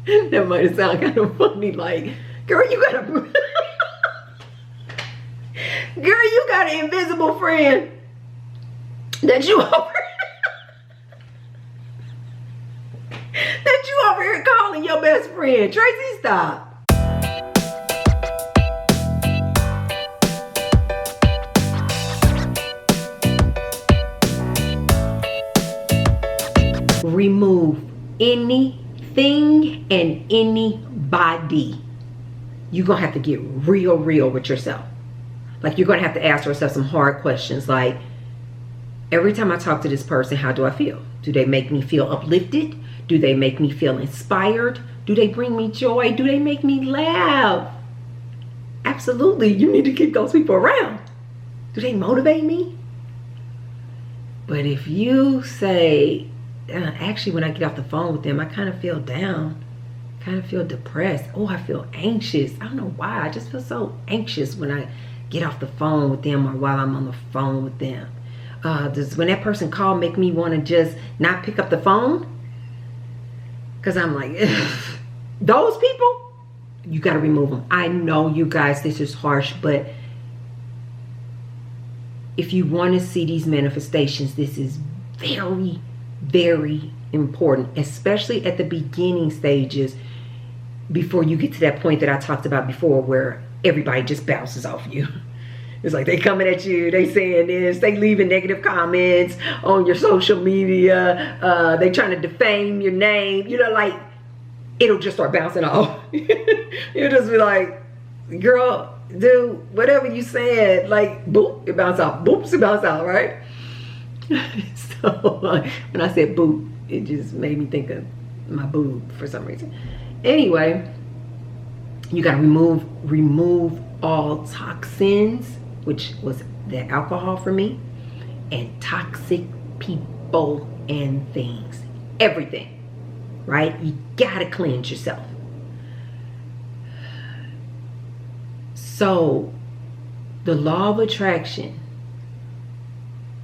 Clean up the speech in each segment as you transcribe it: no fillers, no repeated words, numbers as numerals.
That might sound kind of funny, like, girl, you got a girl, you got an invisible friend that you over that you over here calling your best friend. Tracy, stop. Remove anything and anybody. You're gonna have to get real with yourself. Like, you're gonna have to ask yourself some hard questions, like, every time I talk to this person, how do I feel? Do they make me feel uplifted? Do they make me feel inspired? Do they bring me joy? Do they make me laugh? Absolutely, you need to keep those people around. Do they motivate me? But if you say, actually, when I get off the phone with them, I kind of feel down, kind of feel depressed. Oh, I feel anxious. I don't know why. I just feel so anxious when I get off the phone with them or while I'm on the phone with them. Does when that person call make me want to just not pick up the phone? Because I'm like, ugh. Those people, you got to remove them. I know, you guys, this is harsh, but if you want to see these manifestations, this is very important, especially at the beginning stages, before you get to that point that I talked about before, where everybody just bounces off you. It's like they coming at you, they saying this, they leaving negative comments on your social media, they trying to defame your name, you know, like, it'll just start bouncing off. You'll just be like, girl, dude, whatever you said, like, boop, it bounce off, boops, it bounce out, right? So when I said boop, it just made me think of my boob for some reason. Anyway, you gotta remove all toxins, which was the alcohol for me, and toxic people and things, everything, right? You gotta cleanse yourself. So the law of attraction,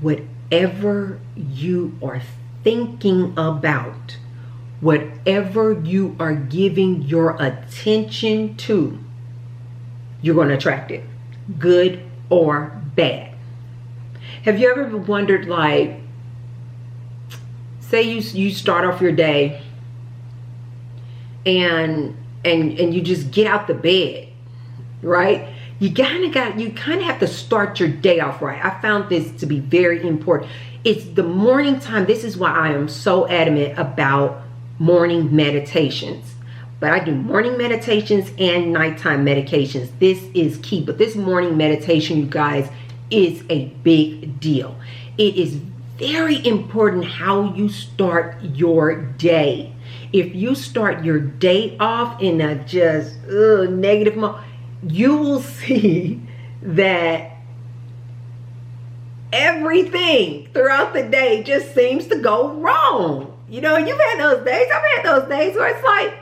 whatever you are thinking about, whatever you are giving your attention to, you're going to attract it, good or bad. Have you ever wondered, like, say you start off your day and you just get out the bed, right? You kind of have to start your day off right. I found this to be very important. It's the morning time. This is why I am so adamant about morning meditations. But I do morning meditations and nighttime meditations. This is key. But this morning meditation, you guys, is a big deal. It is very important how you start your day. If you start your day off in a just negative mode, you will see that everything throughout the day just seems to go wrong. You know, you've had those days. I've had those days where it's like,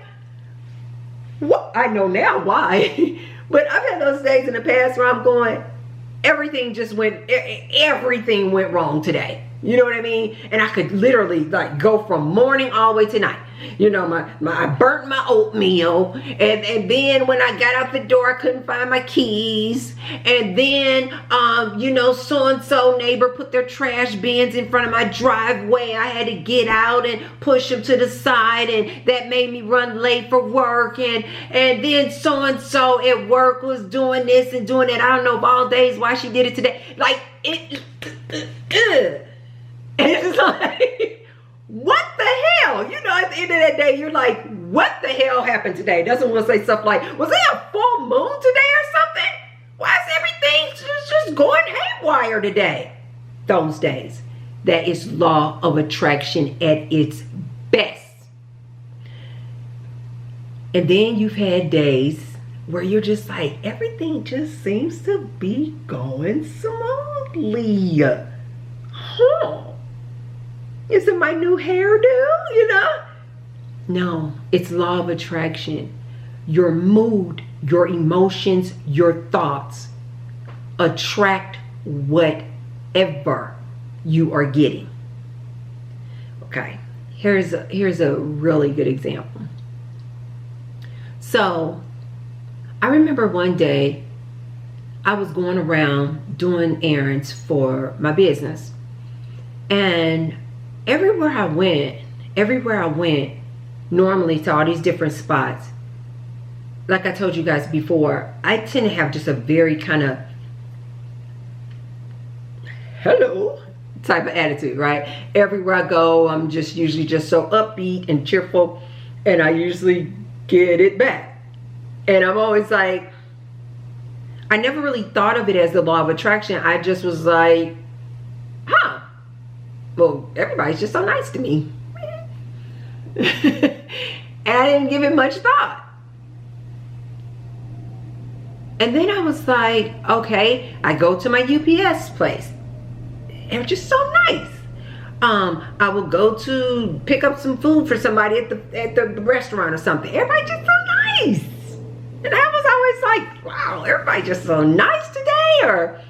what? I know now why. But I've had those days in the past where I'm going, everything went wrong today. You know what I mean? And I could literally like go from morning all the way to night. You know, I burnt my oatmeal, and then when I got out the door, I couldn't find my keys, and then you know, so-and-so neighbor put their trash bins in front of my driveway. I had to get out and push them to the side, and that made me run late for work, and then so-and-so at work was doing this and doing that. I don't know of all days why she did it today. Like, and it's like, what the hell? You know, at the end of that day, you're like, what the hell happened today? Doesn't want to say stuff like, was there a full moon today or something? Why is everything just going haywire today? Those days. That is law of attraction at its best. And then you've had days where you're just like, everything just seems to be going smoothly. Huh. Is it my new hairdo, you know? No, it's law of attraction. Your mood, your emotions, your thoughts attract whatever you are getting. Okay, here's a really good example. So I remember one day I was going around doing errands for my business, and everywhere I went, normally to all these different spots, like I told you guys before, I tend to have just a very kind of hello type of attitude, right? Everywhere I go, I'm just usually just so upbeat and cheerful, and I usually get it back. And I'm always like, I never really thought of it as the law of attraction. I just was like, huh, well, everybody's just so nice to me. And I didn't give it much thought. And then I was like, okay, I go to my UPS place. They're just so nice. I will go to pick up some food for somebody at the restaurant or something. Everybody's just so nice. And I was always like, wow, everybody's just so nice today. Or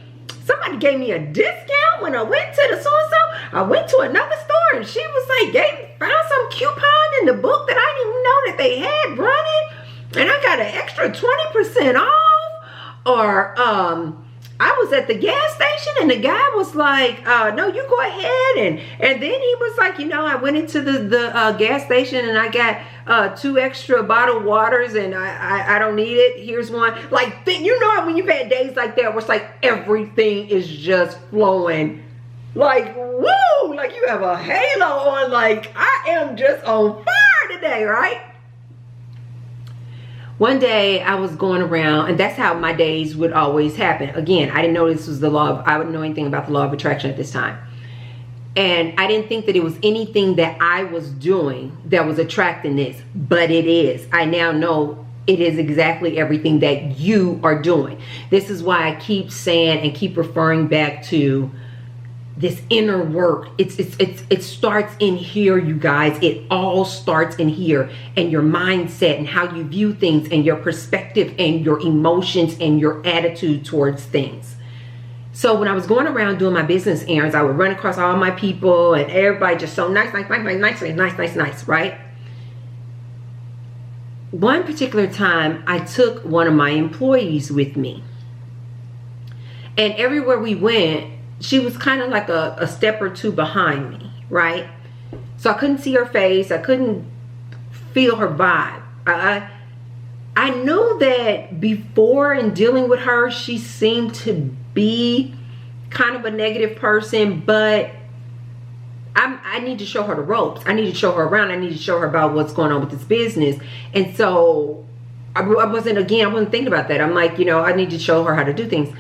somebody gave me a discount when I went to the so-and-so. I went to another store and she was like, found some coupon in the book that I didn't even know that they had running. And I got an extra 20% off. Or I was at the gas station and the guy was like, no, you go ahead. And then he was like, you know, I went into the gas station and I got 2 extra bottled waters and I don't need it. Here's one. Like, you know, when you've had days like that where it's like everything is just flowing. Like, woo, like you have a halo on, like I am just on fire today, right? One day I was going around, and that's how my days would always happen. Again, I didn't know this was the law of, I wouldn't know anything about the law of attraction at this time. And I didn't think that it was anything that I was doing that was attracting this, but it is. I now know it is exactly everything that you are doing. This is why I keep saying and keep referring back to this inner work. It starts in here, you guys. It all starts in here, and your mindset and how you view things and your perspective and your emotions and your attitude towards things. So when I was going around doing my business errands, I would run across all my people and everybody just so nice, right? One particular time I took one of my employees with me, and everywhere we went, she was kind of like a step or two behind me, right? So I couldn't see her face. I couldn't feel her vibe. I know that before in dealing with her, she seemed to be kind of a negative person, but I need to show her the ropes. I need to show her around. I need to show her about what's going on with this business. And so I wasn't thinking about that. I'm like, you know, I need to show her how to do things.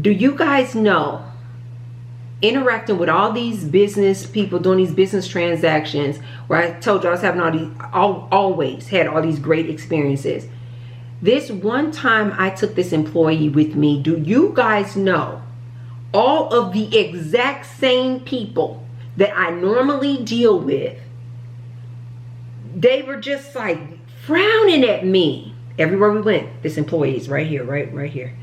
Do you guys know, interacting with all these business people, doing these business transactions, where I told you I was having always had all these great experiences. This one time I took this employee with me, do you guys know all of the exact same people that I normally deal with, they were just like frowning at me everywhere we went. This employee is right here, right here.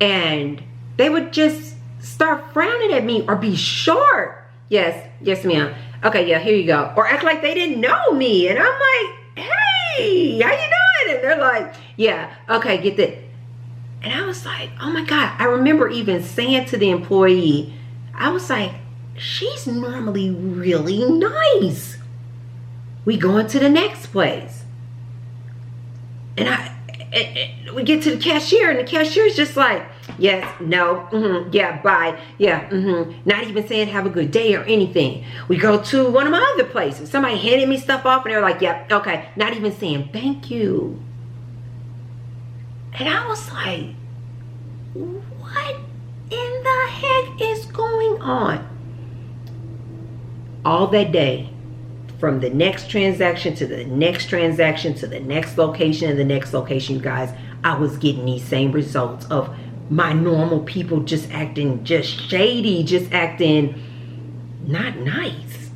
And they would just start frowning at me or be short. Yes ma'am. Okay, yeah, here you go. Or act like they didn't know me. And I'm like, hey, how you doing? And they're like, yeah, okay, get that. And I was like, oh my God. I remember even saying to the employee, I was like, she's normally really nice. We go into the next place. And we get to the cashier, and the cashier is just like, yes, no, yeah, bye, yeah, not even saying have a good day or anything. We go to one of my other places. Somebody handed me stuff off, and they're like, yeah, okay, not even saying thank you. And I was like, what in the heck is going on? All that day, from the next transaction to the next transaction to the next location and the next location, you guys, I was getting these same results of my normal people just acting just shady, just acting not nice.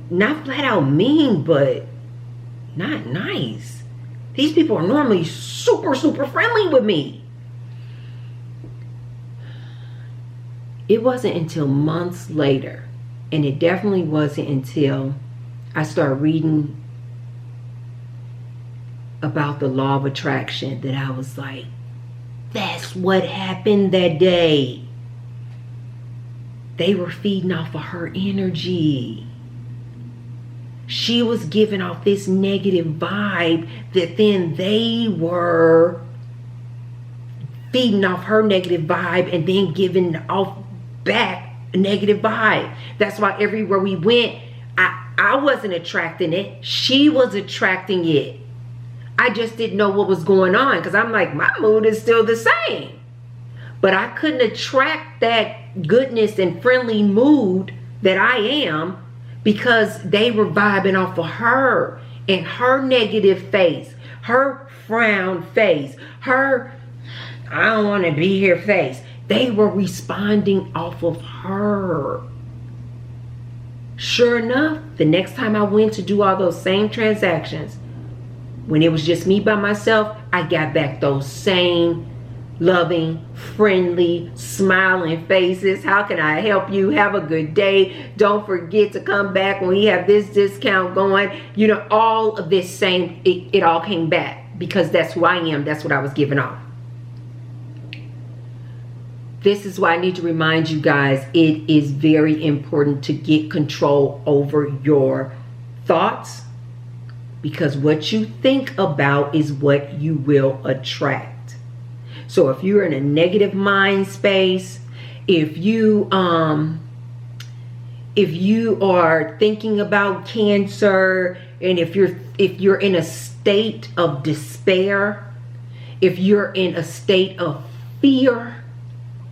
Not flat out mean, but not nice. These people are normally super, super friendly with me. It wasn't until months later, and it definitely wasn't until I started reading about the law of attraction that I was like, that's what happened that day. They were feeding off of her energy. She was giving off this negative vibe that then they were feeding off her negative vibe and then giving off back a negative vibe. That's why everywhere we went, I wasn't attracting it. She was attracting it. I just didn't know what was going on because I'm like, my mood is still the same. But I couldn't attract that goodness and friendly mood that I am because they were vibing off of her and her negative face, her frown face, her I don't want to be here face. They were responding off of her. Sure enough, the next time I went to do all those same transactions, when it was just me by myself, I got back those same loving, friendly, smiling faces. How can I help you? Have a good day. Don't forget to come back when we have this discount going. You know, all of this same, it all came back because that's who I am. That's what I was giving off. This is why I need to remind you guys, it is very important to get control over your thoughts, because what you think about is what you will attract. So if you're in a negative mind space, if you are thinking about cancer, and if you're in a state of despair, if you're in a state of fear,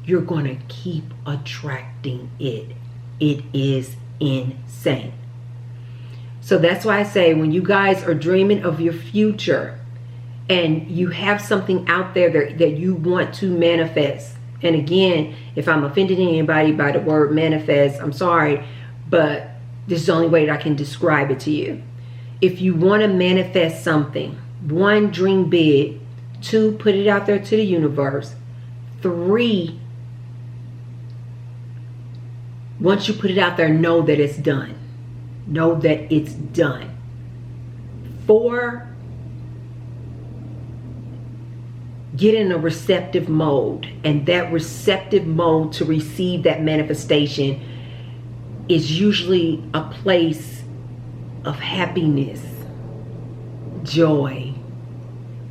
you're going to keep attracting it. It is insane. So that's why I say, when you guys are dreaming of your future and you have something out there that you want to manifest, and again, if I'm offending anybody by the word manifest, I'm sorry, but this is the only way that I can describe it to you. If you want to manifest something, 1, dream big. 2, put it out there to the universe. 3, once you put it out there, know that it's done. Know that it's done. 4, get in a receptive mode. And that receptive mode to receive that manifestation is usually a place of happiness, joy,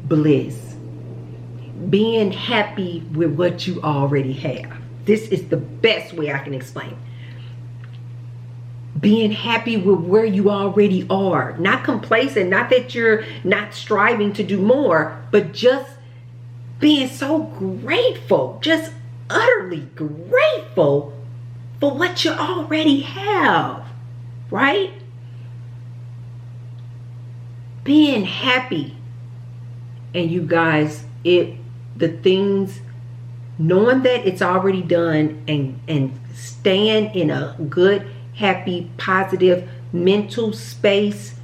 bliss. Being happy with what you already have. This is the best way I can explain. Being happy with where you already are. Not complacent, not that you're not striving to do more, but just being so grateful, just utterly grateful for what you already have, right? Being happy. And you guys, the things, knowing that it's already done, and staying in a good, happy, positive mental space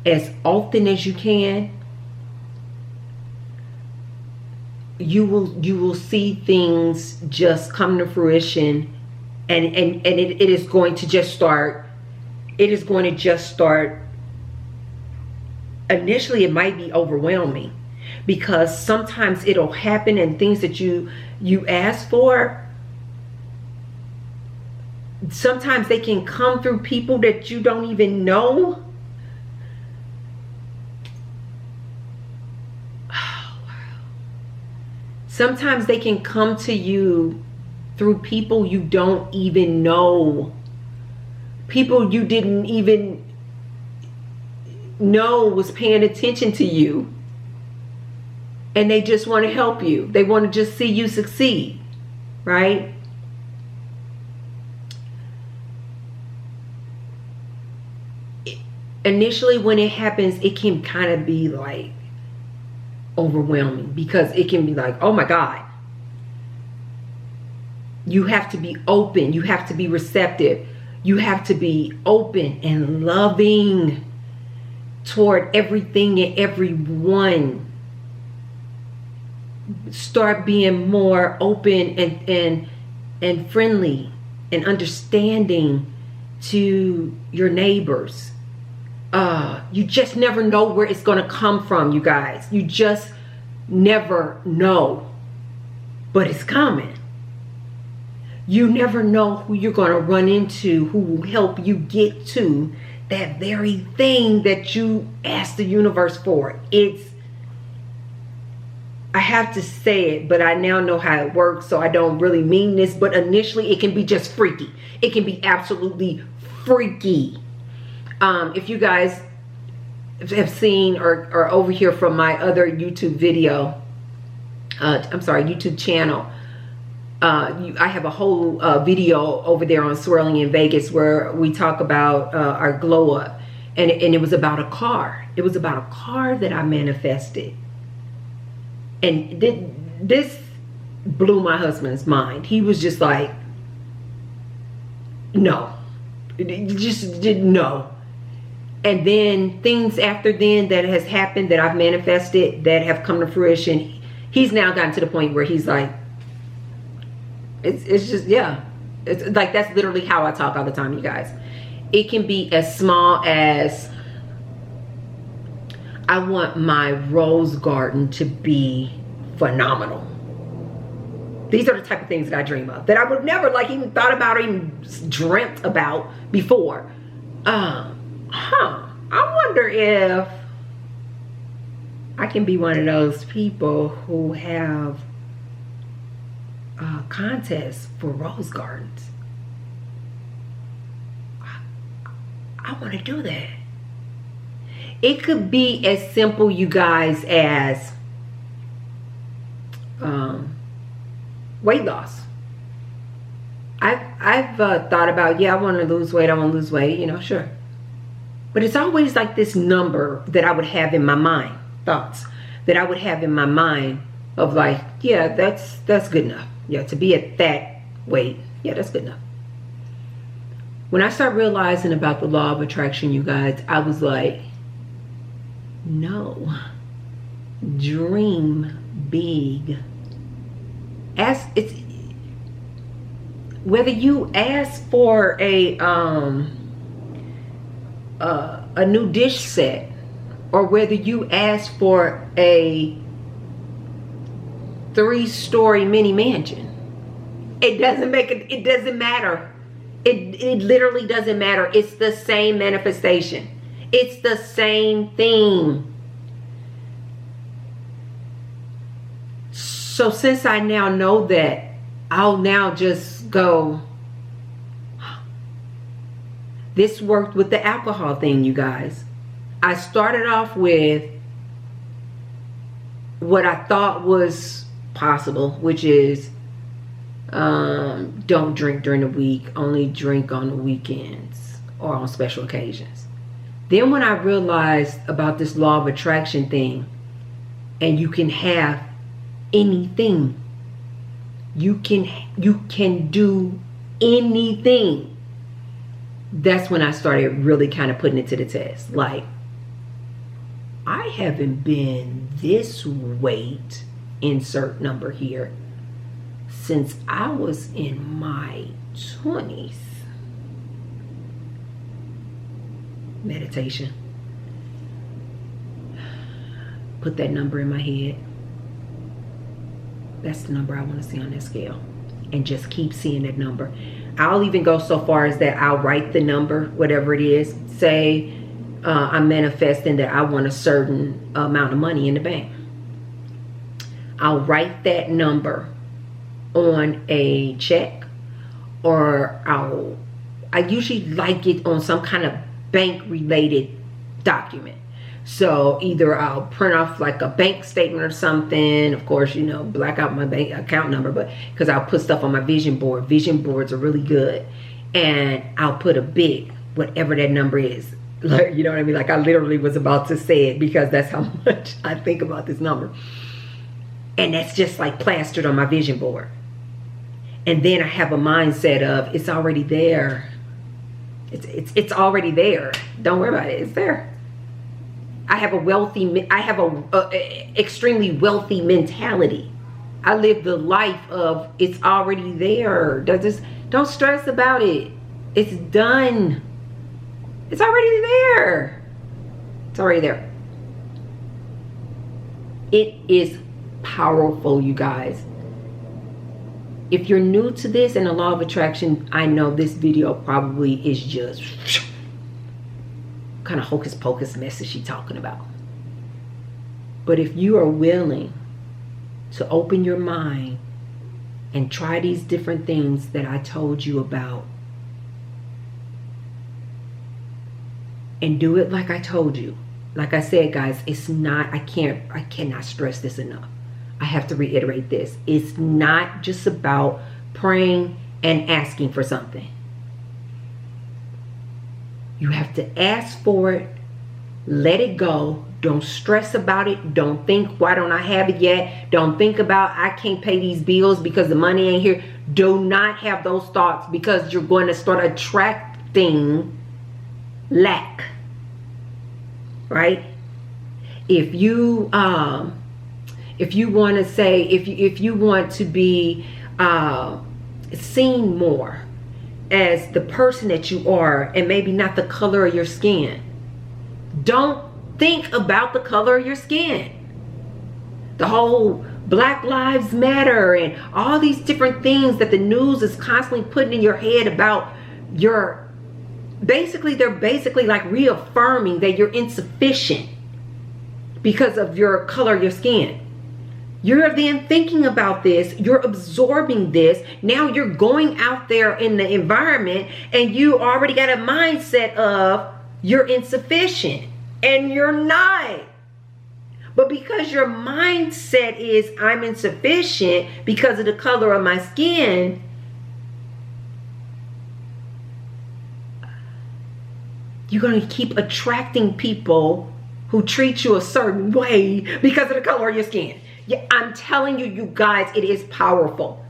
as often as you can, you will see things just come to fruition, and it is going to just start. It is going to just start. Initially, it might be overwhelming, because sometimes it'll happen, and things that you ask for, sometimes they can come through people that you don't even know. Sometimes they can come to you through people you don't even know. People you didn't even know was paying attention to you. And they just want to help you. They want to just see you succeed, right? Initially, when it happens, it can kind of be like overwhelming, because it can be like, oh my God. You have to be open. You have to be receptive. You have to be open and loving toward everything and everyone. Start being more open and friendly and understanding to your neighbors. You just never know where it's going to come from, you guys. You just never know. But it's coming. You never know who you're going to run into, who will help you get to that very thing that you asked the universe for. I have to say it, but I now know how it works, so I don't really mean this, but initially it can be just freaky. It can be absolutely freaky. If you guys have seen or overhear from my other YouTube video, YouTube channel, I have a whole video over there on Swirling in Vegas where we talk about our glow up, and it was about a car. It was about a car that I manifested. And this blew my husband's mind. He was just like, no. Just didn't know. And then things after then that has happened that I've manifested that have come to fruition, he's now gotten to the point where he's like, it's just, yeah. It's like, that's literally how I talk all the time, you guys. It can be as small as, I want my rose garden to be phenomenal. These are the type of things that I dream of, that I would never like even thought about or even dreamt about before. I wonder if I can be one of those people who have contests for rose gardens. I want to do that. It could be as simple, you guys, as weight loss. I've thought about, yeah, I want to lose weight, you know, sure. But it's always like this number that I would have in my mind, thoughts that I would have in my mind of like, yeah, that's good enough. Yeah, to be at that weight, yeah, that's good enough. When I start realizing about the law of attraction, you guys, I was like, no, dream big. Whether you ask for a new dish set, or whether you ask for a 3-story mini mansion, it doesn't matter. It literally doesn't matter. It's the same manifestation. It's the same thing. So since I now know that, I'll now just go, this worked with the alcohol thing, you guys. I started off with what I thought was possible, which is don't drink during the week, only drink on the weekends or on special occasions. Then when I realized about this law of attraction thing, and you can have anything, you can do anything, that's when I started really kind of putting it to the test. Like, I haven't been this weight, insert number here, since I was in my 20s. Meditation. Put that number in my head. That's the number I want to see on that scale. And just keep seeing that number. I'll even go so far as that I'll write the number, whatever it is. Say I'm manifesting that I want a certain amount of money in the bank. I'll write that number on a check, or I usually like it on some kind of bank related document. So either I'll print off like a bank statement or something, of course, you know, black out my bank account number, but because I'll put stuff on my vision board. Vision boards are really good. And I'll put a big, whatever that number is. Like, you know what I mean? Like, I literally was about to say it because that's how much I think about this number. And that's just like plastered on my vision board. And then I have a mindset of, it's already there. It's already there. Don't worry about it. It's there. I have a extremely wealthy mentality. I live the life of, it's already there. Don't stress about it. It's done. It's already there. It's already there. It is powerful, you guys. If you're new to this and the law of attraction, I know this video probably is just kind of hocus pocus mess is she talking about. But if you are willing to open your mind and try these different things that I told you about, and do it like I told you. Like I said, guys, it's not, I cannot stress this enough. I have to reiterate this. It's not just about praying and asking for something. You have to ask for it, let it go. Don't stress about it. Don't think, why don't I have it yet? Don't think about, I can't pay these bills because the money ain't here. Do not have those thoughts, because you're going to start attracting lack. Right? If you want to say, if you want to be seen more as the person that you are, and maybe not the color of your skin, don't think about the color of your skin. The whole Black Lives Matter and all these different things that the news is constantly putting in your head about your, they're basically like reaffirming that you're insufficient because of your color of your skin. You're then thinking about this, you're absorbing this, now you're going out there in the environment and you already got a mindset of you're insufficient, and you're not. But because your mindset is I'm insufficient because of the color of my skin, you're going to keep attracting people who treat you a certain way because of the color of your skin. Yeah, I'm telling you, you guys, it is powerful.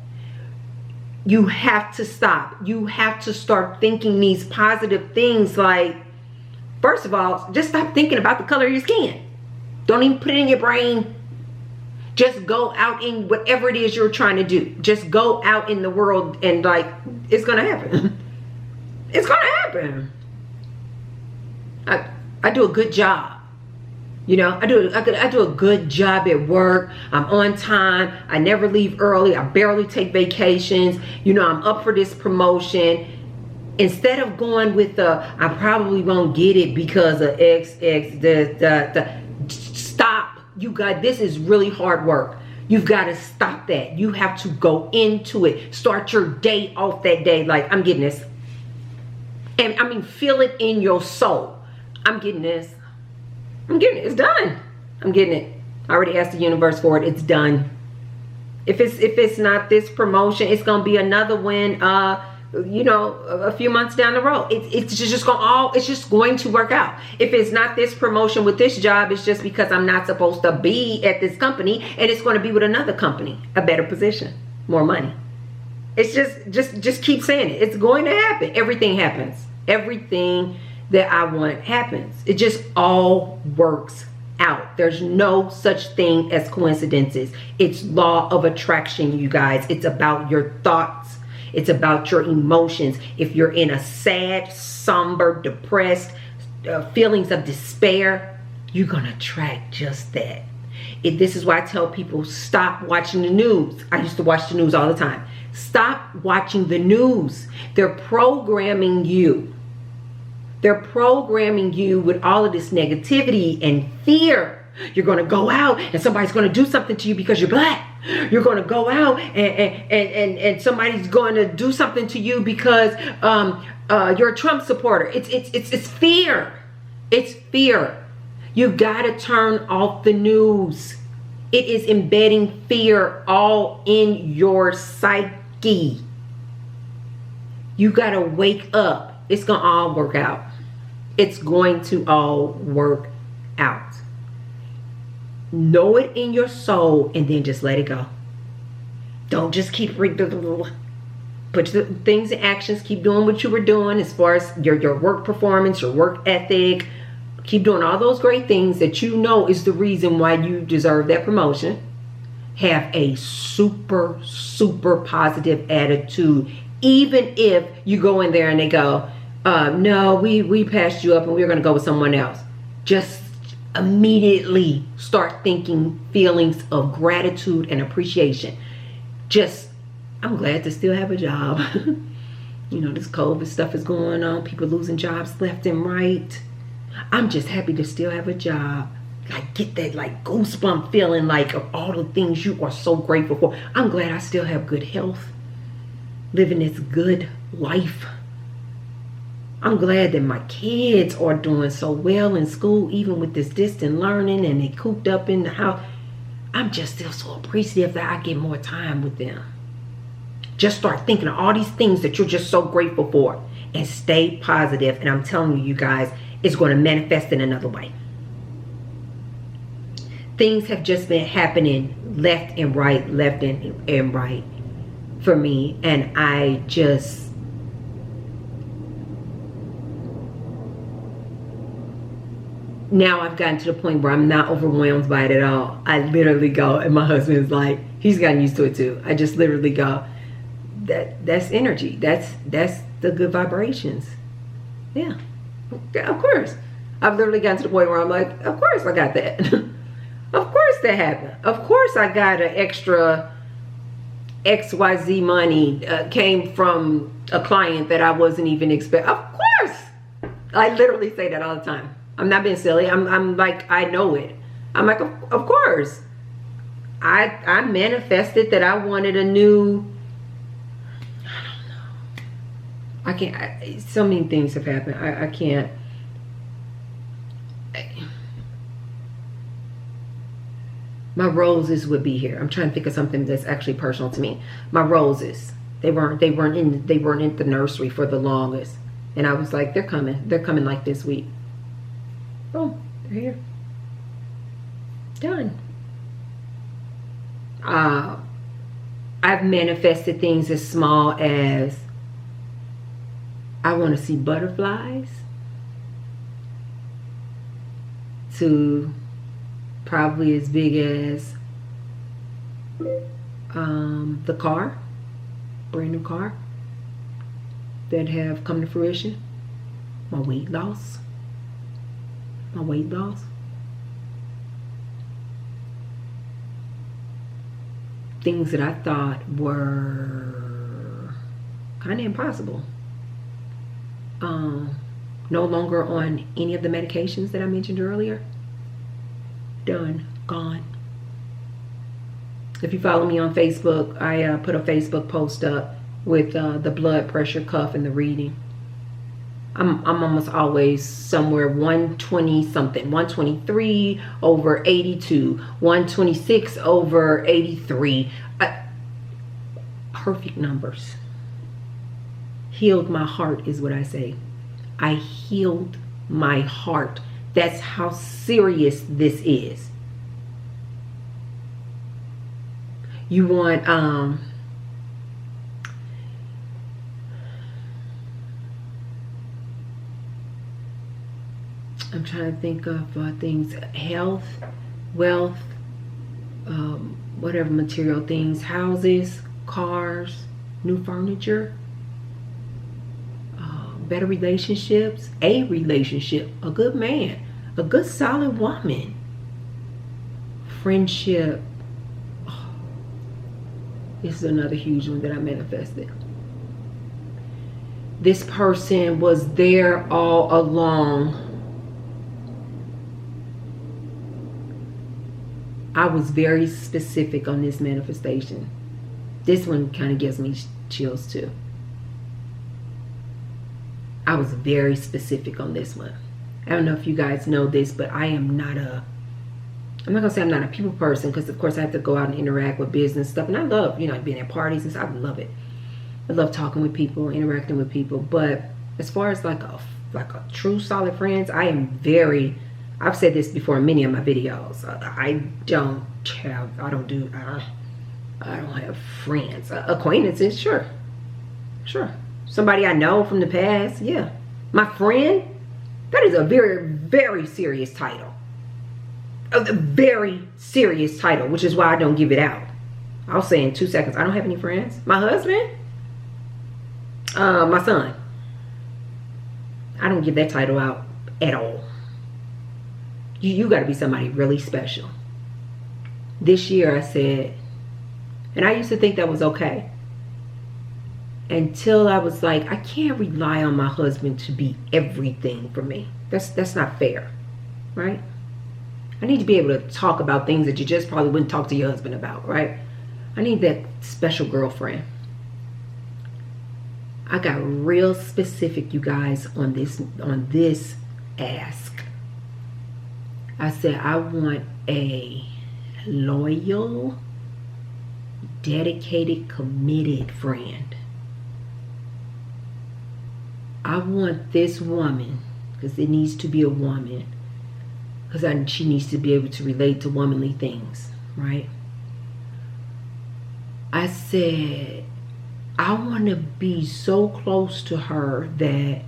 You have to stop. You have to start thinking these positive things. Like, first of all, just stop thinking about the color of your skin. Don't even put it in your brain. Just go out in whatever it is you're trying to do. Just go out in the world and, like, it's going to happen. It's going to happen. I do a good job. You know, I do a good job at work. I'm on time. I never leave early. I barely take vacations. You know, I'm up for this promotion. Instead of going with the, I probably won't get it because of stop. You guys, this is really hard work. You've got to stop that. You have to go into it. Start your day off that day like, I'm getting this. And I mean, feel it in your soul. I'm getting this. I'm getting it. It's done. I'm getting it. I already asked the universe for it. It's done. If it's not this promotion, it's gonna be another one. You know, a few months down the road. It's just going to work out. If it's not this promotion with this job, it's just because I'm not supposed to be at this company, and it's going to be with another company, a better position, more money. It's just keep saying it. It's going to happen. Everything happens. Everything that I want happens. It just all works out. There's no such thing as coincidences. It's law of attraction, you guys. It's about your thoughts. It's about your emotions. If you're in a sad, somber, depressed, feelings of despair, you're going to attract just that. This is why I tell people, stop watching the news. I used to watch the news all the time. Stop watching the news. They're programming you. They're programming you with all of this negativity and fear. You're going to go out and somebody's going to do something to you because you're black. You're going to go out and somebody's going to do something to you because you're a Trump supporter. It's fear. It's fear. You got to turn off the news. It is embedding fear all in your psyche. You got to wake up. It's going to all work out. It's going to all work out. Know it in your soul and then just let it go. Don't just keep put the things in actions. Keep doing what you were doing as far as your work performance, your work ethic. Keep doing all those great things that you know is the reason why you deserve that promotion. Have a super, super positive attitude. Even if you go in there and they go, no, we passed you up and we're going to go with someone else. Just immediately start thinking feelings of gratitude and appreciation. Just, I'm glad to still have a job. You know, this COVID stuff is going on. People losing jobs left and right. I'm just happy to still have a job. Like, get that like goosebump feeling like of all the things you are so grateful for. I'm glad I still have good health. Living this good life. I'm glad that my kids are doing so well in school, even with this distant learning, and they cooped up in the house. I'm just still so appreciative that I get more time with them. Just start thinking of all these things that you're just so grateful for, and stay positive. And I'm telling you, you guys, it's going to manifest in another way. Things have just been happening left and right for me, and I just, now I've gotten to the point where I'm not overwhelmed by it at all. I literally go, and my husband's like, he's gotten used to it too. I just literally go, that's energy. That's the good vibrations. Yeah, of course. I've literally gotten to the point where I'm like, of course I got that. Of course that happened. Of course I got an extra XYZ money came from a client that I wasn't even expecting. Of course. I literally say that all the time. I'm not being silly. I'm like, I know it. I'm like, of course. I manifested that I wanted a new, I don't know. I can't, so many things have happened. I can't. My roses would be here. I'm trying to think of something that's actually personal to me. My roses. They weren't in the nursery for the longest. And I was like, they're coming. They're coming like this week. Boom, they're here. Done. I've manifested things as small as I want to see butterflies, to probably as big as the car, brand new car that have come to fruition. My weight loss. Things that I thought were kind of impossible. No longer on any of the medications that I mentioned earlier. Done. Gone. If you follow me on Facebook, I put a Facebook post up with the blood pressure cuff and the reading. I'm almost always somewhere 120 something, 123 over 82, 126 over 83. Perfect numbers. Healed my heart is what I say. I healed my heart. That's how serious this is. You want I'm trying to think of things, health, wealth, whatever material things, houses, cars, new furniture, better relationships, a relationship, a good man, a good solid woman, friendship. Oh, this is another huge one that I manifested. This person was there all along. I was very specific on this manifestation. This one kind of gives me chills too. I was very specific on this one. I don't know if you guys know this, but I'm not gonna say I'm not a people person, because of course I have to go out and interact with business stuff, and I love, you know, being at parties and stuff. I love it. I love talking with people, interacting with people. But as far as like a true solid friends, I am very, I've said this before in many of my videos. I don't have friends. Acquaintances, sure. Somebody I know from the past, yeah. My friend, that is a very, very serious title. A very serious title, which is why I don't give it out. I'll say in 2 seconds, I don't have any friends. My husband, my son, I don't give that title out at all. You got to be somebody really special. This year I said, and I used to think that was okay, until I was like, I can't rely on my husband to be everything for me. That's not fair, right? I need to be able to talk about things that you just probably wouldn't talk to your husband about, right? I need that special girlfriend. I got real specific, you guys, on this ask. I said, I want a loyal, dedicated, committed friend. I want this woman, because it needs to be a woman, because she needs to be able to relate to womanly things, right? I said, I want to be so close to her that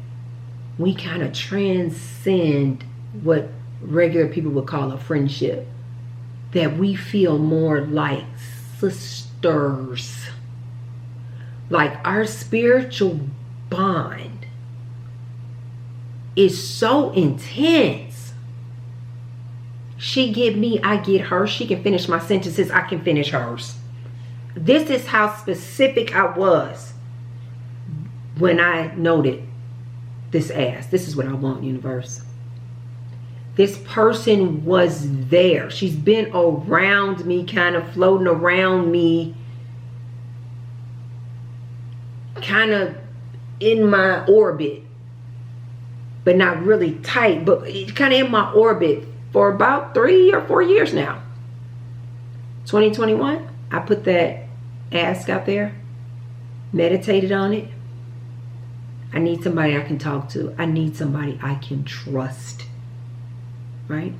we kind of transcend what regular people would call a friendship, that we feel more like sisters, like our spiritual bond is so intense. She get me, I get her. She can finish my sentences, I can finish hers. This is how specific I was when I noted this ask. This is what I want, universe. This person was there. She's been around me, kind of floating around me, kind of in my orbit, but not really tight, but kind of in my orbit for about 3 or 4 years now. 2021, I put that ask out there, meditated on it. I need somebody I can talk to. I need somebody I can trust, right?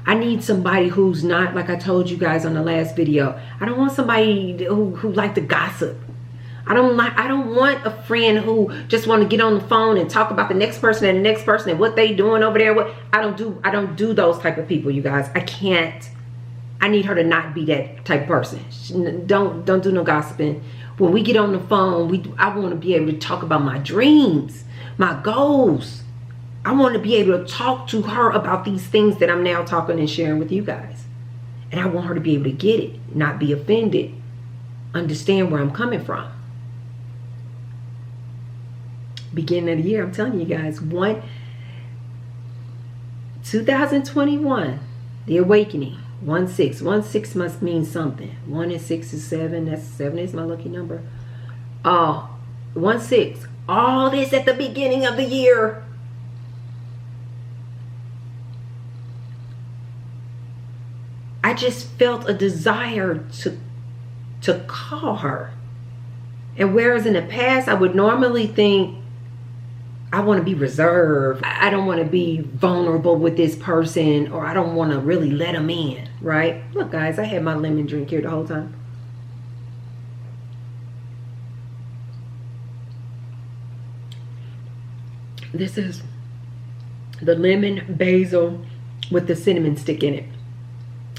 I need somebody who's not, like I told you guys on the last video, I don't want somebody who like to gossip. I don't want a friend who just want to get on the phone and talk about the next person and the next person and what they doing over there. I don't do those type of people, you guys. I can't. I need her to not be that type of person. Don't do no gossiping. When we get on the phone, I want to be able to talk about my dreams, my goals. I want to be able to talk to her about these things that I'm now talking and sharing with you guys. And I want her to be able to get it, not be offended, understand where I'm coming from. Beginning of the year, I'm telling you guys, 2021, the awakening. 1-6. 1-6 must mean something. 1 and 6 is 7. That's 7 is my lucky number. 1-6. All this at the beginning of the year. I just felt a desire to call her. And whereas in the past I would normally think, I want to be reserved, I don't want to be vulnerable with this person, or I don't want to really let them in, right? Look guys, I had my lemon drink here the whole time. This is the lemon basil with the cinnamon stick in it.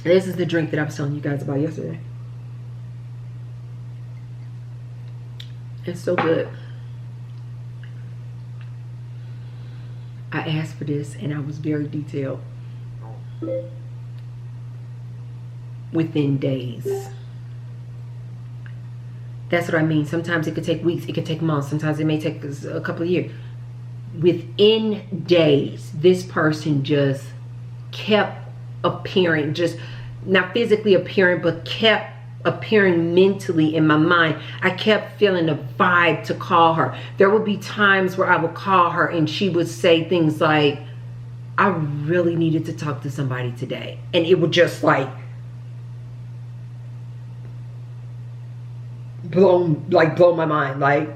This is the drink that I was telling you guys about yesterday. It's so good. I asked for this and I was very detailed. Within days. That's what I mean. Sometimes it could take weeks, it could take months, sometimes it may take a couple of years. Within days, this person just kept appearing, just not physically appearing, but kept appearing mentally in my mind. I kept feeling a vibe to call her. There would be times where I would call her and she would say things like, I really needed to talk to somebody today. And it would just like blow my mind. Like,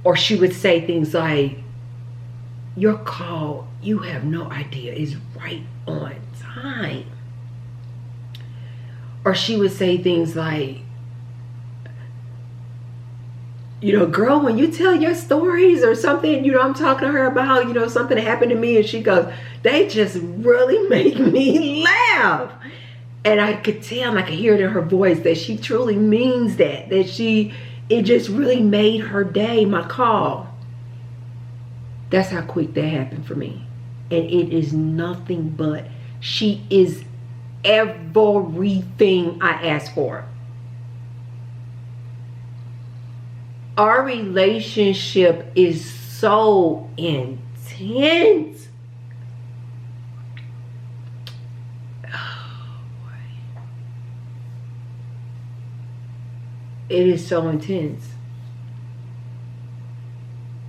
or she would say things like, your call, you have no idea, is right on time. Or she would say things like, you know, girl, when you tell your stories or something, you know, I'm talking to her about, you know, something that happened to me, and she goes, they just really make me laugh. And I could tell, and I could hear it in her voice that she truly means that it just really made her day, my call. That's how quick that happened for me. And it is nothing but, she is everything I asked for. Our relationship is so intense. Oh, boy. It is so intense.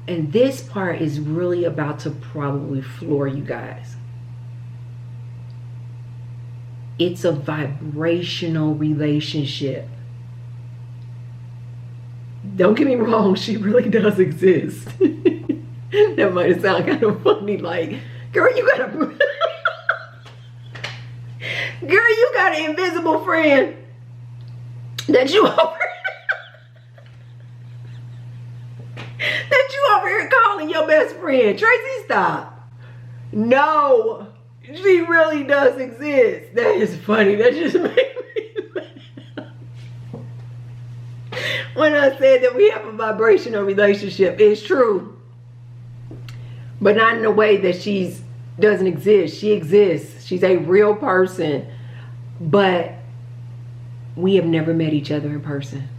And this part is really about to probably floor you guys. It's a vibrational relationship. Don't get me wrong, she really does exist. That might sound kind of funny, like, girl, you got an invisible friend that you over here calling your best friend. Tracy, stop. No, she really does exist. That is funny. That just made me laugh. When I said that we have a vibrational relationship, it's true. But not in a way that she doesn't exist. She exists. She's a real person. But we have never met each other in person.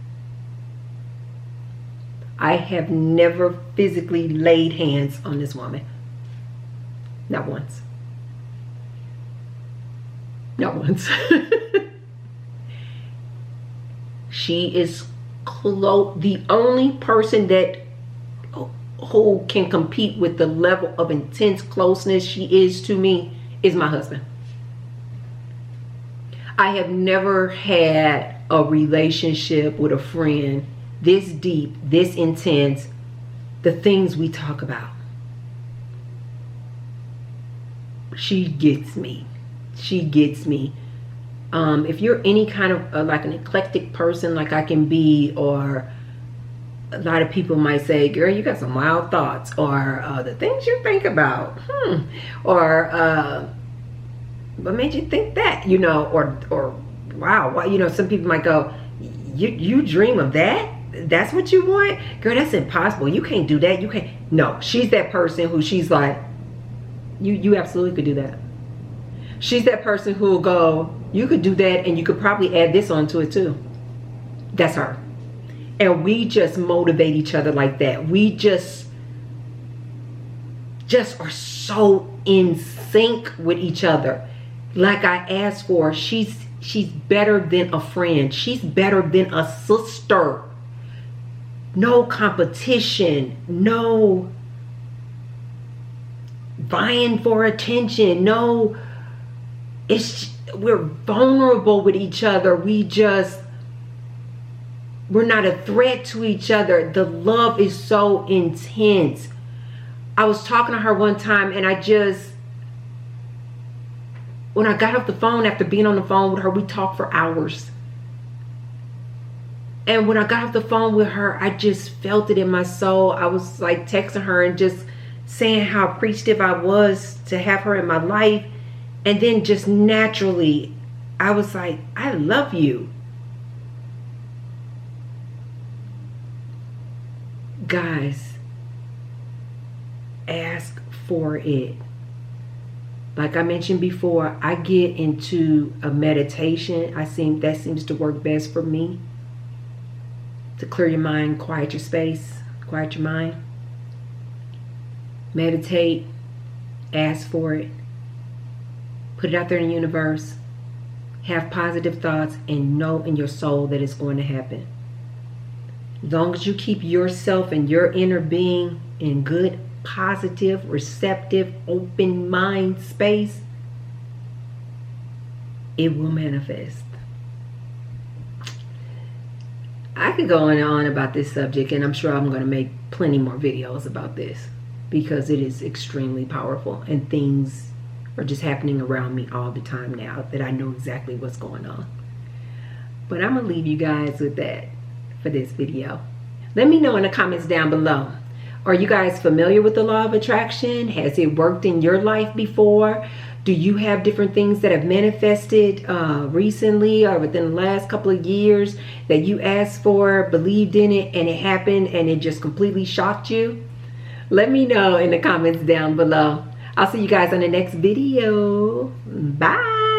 I have never physically laid hands on this woman. Not once. Not once. She is the only person that who can compete with the level of intense closeness she is to me is my husband. I have never had a relationship with a friend this deep, this intense, the things we talk about. She gets me. She gets me. If you're any kind of like an eclectic person like I can be, or a lot of people might say, girl, you got some wild thoughts, or the things you think about, or what made you think that, you know, or wow, you know, some people might go, you dream of that? That's what you want? Girl, that's impossible. You can't do that. You can't. No, she's that person who she's like, you absolutely could do that. She's that person who will go, you could do that, and you could probably add this onto it too. That's her. And we just motivate each other like that. We just are so in sync with each other. Like I asked for, she's better than a friend. She's better than a sister. No competition, no vying for attention, no, we're vulnerable with each other. We're not a threat to each other. The love is so intense. I was talking to her one time, and when I got off the phone, after being on the phone with her, we talked for hours. And when I got off the phone with her, I just felt it in my soul. I was like texting her and just saying how appreciative I was to have her in my life. And then just naturally, I was like, I love you. Guys, ask for it. Like I mentioned before, I get into a meditation. That seems to work best for me. To clear your mind, quiet your space, quiet your mind. Meditate, ask for it. Put it out there in the universe. Have positive thoughts and know in your soul that it's going to happen. As long as you keep yourself and your inner being in good, positive, receptive, open mind space, it will manifest. I could go on and on about this subject, and I'm sure I'm going to make plenty more videos about this because it is extremely powerful, and things are just happening around me all the time now that I know exactly what's going on. But I'm going to leave you guys with that for this video. Let me know in the comments down below. Are you guys familiar with the law of attraction? Has it worked in your life before? Do you have different things that have manifested recently or within the last couple of years that you asked for, believed in it, and it happened and it just completely shocked you? Let me know in the comments down below. I'll see you guys on the next video. Bye.